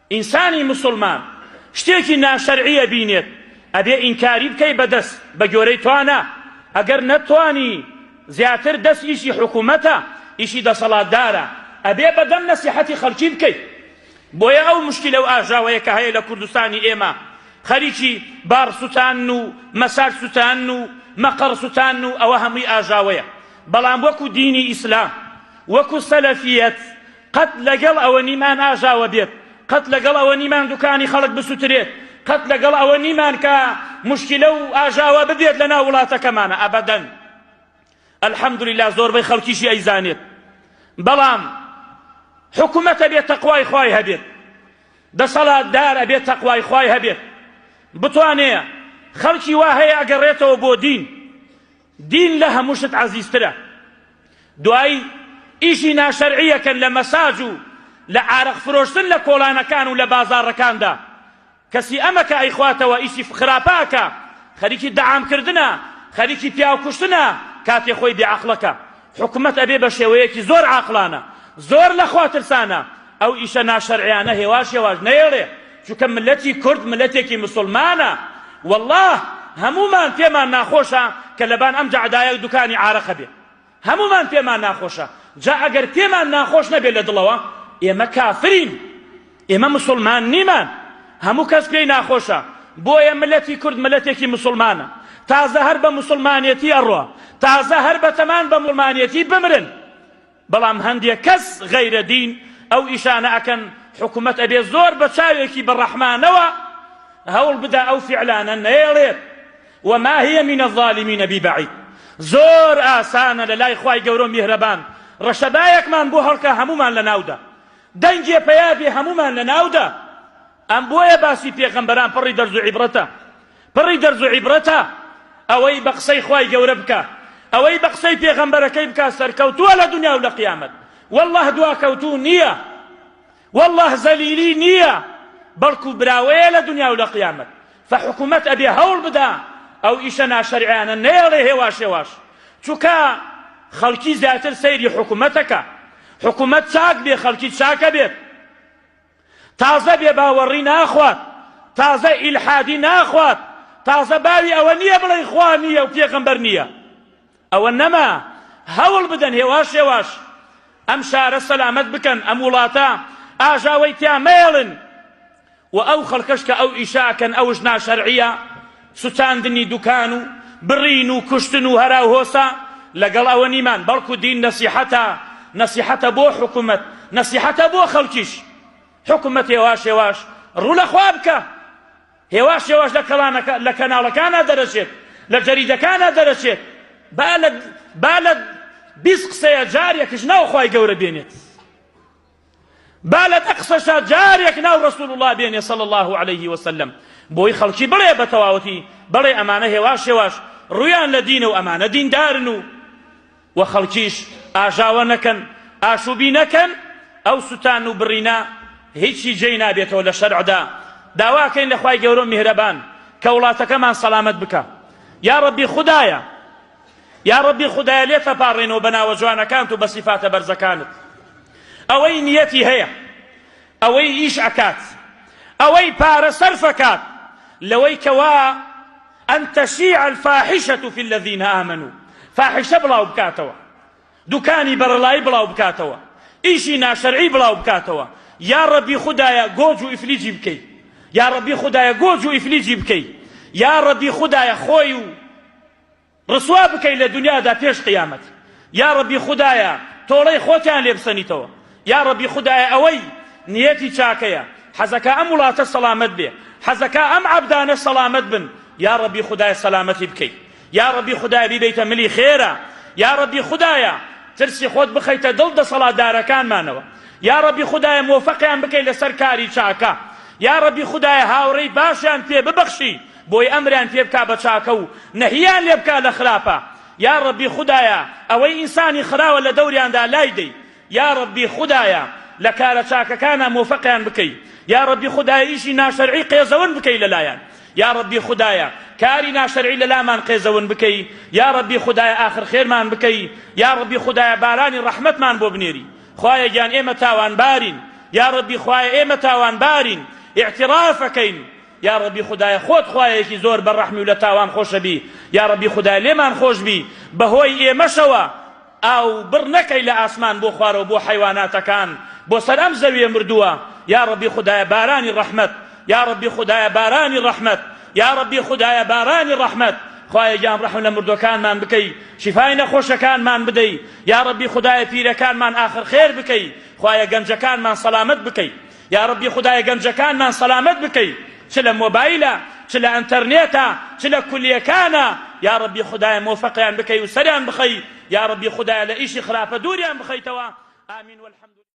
ئینسانی مسلمان شتێکی ناشەرعیە بینێت ئەبێ ئینکاری بکەی بەدەست بە گۆرەی توانە ئەگەر نەتوانی زیاتر دەست ئیشی حکوومەتە ئیشی دەسەڵاتدارە ئەبێ بەدەم نەسیحەتی خەڵکی بکەیت بۆیە ئەو مشکلە و ئاژاوەیە کە هەیە لە کوردستانی ئێمە خەریکی بار سوتان و مەساک سوتان و مەقەڕ سوتان و ئەوە هەمووی ئاژاوەیە بەڵام وەکو دینی ئیسلام وەکو سەلەفیەت قەت لەگەڵ ئەوە نیمان ئاژاوە بێت قەت لەگەڵ ئەوە نیمان دوکانی خەڵک بسوترێت قەت لەگەڵ ئەوە نیمان کە مشکلە و ئاژاوە ببێت لە ناو وڵاتەکەمانە ئەبەدەن الحەمدولله زۆربەی خەڵکیشی ئەیزانێت بەڵام حکوومەتە بێت تەقوای خوای هەبێت دەسەڵاتدارە بێت تەقوای خوای هەبێت بتوانێ خەڵکی وا هەیە ئەگەڕێتەوە بۆ دین لە هەموو شت عەزیزترە دوایی ئیشی ناشەرعیەکەن لە مەساج و لە عارق فرۆشتن لە کۆڵانەکان و لە بازاڕەکاندا کەسی ئەمەکە ئەیخواتەوە ئیشی خراپاکە خەریکی دەعامکردنە خەریکی پیاوکوشتنە کاتێ خۆی بێعەقڵەکە حکوومەت ئەبێ بە شێوەیەکی زۆر عاقڵانە زۆر لە خواترسانە ئەو ئیشە ناشەرعیانە هێواش نەیەڵێ چونکە ملەتی کورد ملەتێکی مسلمانە والله هەمومان پێمان ناخۆشە کە لەبان ئەم جەعدایە دوکانی عارەقە بێ هەمومان پێمان ناخۆشە جا ئەگەر پێمان ناخۆش نەبێت لە دڵەوە ئێمە کافرین ئێمە مسلمان نیمان هەموو کەس پێی ناخۆشە بۆیە ملەتی کورد ملەتێکی مسلمانە تازە هەر بە مسلمانێتی ئەڕۆ تازە هەر بە تەمان بە مسلمانێتی بمرن بەڵام هەندێک کەس غەیرە دین ئەو ئیشانە ئەکەن حکوومەت ئەبێ زۆر بە چاوێکی بەڕەحمانەوە هەوڵ بدا ئەو فیعلانە نەیەڵێت وما هي من الظالمين ببعيد زۆر ئاسانە لە لای خوای گەورە میهرەبان ڕەشەبایەکمان بۆ هەڵکە هەمومان لە ناودا دەنگێ پەیابێ هەمومان لە ناودا ئەم بۆیە باسی پێغەمبەران پڕی دەرز و عیبرەتە پڕی دەرز و عیبرەتە ئەوەی بە قسەی خوای گەورە بکە ئەوەی بە قسەی پێغەمبەرەکەی بکە سەرکەوتووە لە دنیا و لە قیامەت والله دواکەوتوو نییە والله زەلیلی نییە بەڵکو براوەیە لە دنیا و لە قیامەت فحکوومەت ئەبێ هەوڵ بدا ئەو ئیشە ناشەرعیانە نەیەڵێ هێواش هێواش چونکە خەڵکی زیاتر سەیری حکوومەتەکە حکوومەت چاک بێ خەڵکی چاکە بێت تازە بێ باوەڕی ناخوات تازە ئیلحادی ناخوات تازە باوی ئەوە نییە بڵێ خوا نییە و پێغەمبەر نییە ئەوە نەما هەوڵ بدەن هێواش هێواش ئەم شارە سەلامەت بکەن ئەم وڵاتە ئاژاوەی تیا مێڵن و ئەو خەڵکەش کە ئەو ئیشاکەن ئەوش ناشەرعیە سوتاندنی دوکان و بڕین و کوشتن و هەرا و هۆسا لەگەڵ ئەوە نیمان بەڵکو دین نەسیحەتە بۆ حکوومەت نەسیحەتە بۆ خەڵکیش حکوومەت هێواش هێواش ڕوو لە خوا بکە هێواش هێواش لە کەناڵەکانە دەرەچێت لە جەریدەکانە دەرەچێت با لە 20 قسەیە جارێکش ناو خوای گەورە بێنێت با لە 10 قسەشە جارێک ناو ڕەسوول الله بێنێ صلی الله عليه وسلم بۆی خەڵکی بڵێ بە تەواوەتی بڵێ ئەمانە هێواش هێواش ڕویان لە دینە و ئەمانە دیندارن و خەڵکیش ئاژاوە نەکەن ئاشوبی نەکەن ئەو سوتان و بڕینە هیچی جێی نابێتەوە لە شەرعدا داواکەین لە خوای گەورە میهرەبان کە وڵاتەکەمان سەلامەت بکە یا ڕەبی خودایە یا ڕەبی خودایە لێ تەپاڕێنەوە بە ناوە جوانەکانت و بە سیفاتە بەرزەکانت ئەوەی نیەتی هەیە ئەوەی ئیش ئەکات ئەوەی پارە سەرفەکات لەوەی کەوا ئەن تەشیع الفاحشة في الذين آمنوا فاحشە بڵاو بکاتەوە دوکانی بەرەڵایی بڵاو بکاتەوە ئیشی ناشەرعی بڵاو بکاتەوە یا ڕەبی خودایە گۆج و ئیفلیجی بکەی یا ڕەبی خودایە گۆج و ئیفلیجی بکەی یا ڕەبی خودایە خۆی و ڕسوا بکەی لە دنیادا پێش قیامەت یا ڕەبی خودایە تۆڵەی خۆتیان لێ بسەنیتەوە یا ڕەبی خودایە ئەوەی نیەتی چاکەیە حەزەکە ئەم وڵاتە سەلامەت بێ حەزەکە ئەم عەبدانە سەلامەت بن یا ڕەبی خودایە سەلامەتی بکەی یا ڕەبی خودایە بیبەیتە ملی خێرە یا ڕەبی خودایە ترسی خۆت بخەیتە دڵ دەسەڵاتدارەکانمانەوە یا ڕەبی خودایە مۆفەقیان بکەی لەسەر کاری چاکە یا ڕەبی خودایە هاوڕێی باشیان پێ ببەخشی بۆی ئەمریان پێ بکا بە چاکە و نەهیان لێ بکا لە خراپە یا ڕەبی خودایە ئەوەی ئینسانی خراوە لە دەوریاندا لای دەی یا ڕەبی خودایە لە کارە چاکەکانە مۆفەقیان بکەی یا ڕەبی خودایە ئیشی ناشەرعی قێزەون بکەی لەلایەن یا ڕەبی خودایە کاری ناشەرعی لەلامان قێزەون بکەی یا ڕەبی خودایە ئاخر خێرمان بکەی یا ڕەبی خودایە بارانی ڕەحمەتمان بۆ بنێری خوایە گیان ئێمە تاوانبارین یا ربی خوایە ئێمە تاوانبارین اعترافەکەین یا ربی خدایە خۆت خوایەکی زۆر بەڕەحمی و لە تاوان خۆشەبی یا ربی خدای لێمان خۆشبی بەهۆی ئێمەشەوە ئاو بڕ نەکەی لە ئاسمان بۆ خوارەوە بۆ حەیواناتەکان بۆ سەر ئەم زەویە مردووە یا ربی خدایە بارانی ڕەحمەت یا ربی خدایە بارانی ڕەحمەت یا ربی خدایە بارانی ڕەحمەت خوایە گیان ڕەحم لە مردوەکانمان بکەی شیفای نەخۆشەکانمان بدەی یا ربی خدایە پیرەکانمان ئاخر خێر بکەی خوایە گەنجەکانمان سەلامەت بکەی یا ربی خدایە گەنجەکانمان سەلامەت بکەی چ لە مۆبایلە چ لە ئەنتەرنێتە چ لە کولیەکانە یا ربی خدایە مۆفەقیان بکەی و سەریان بخەی یا ربی خدایە لە ئیشی خراپە دووریان بخەیتەوە ئامین والحەمد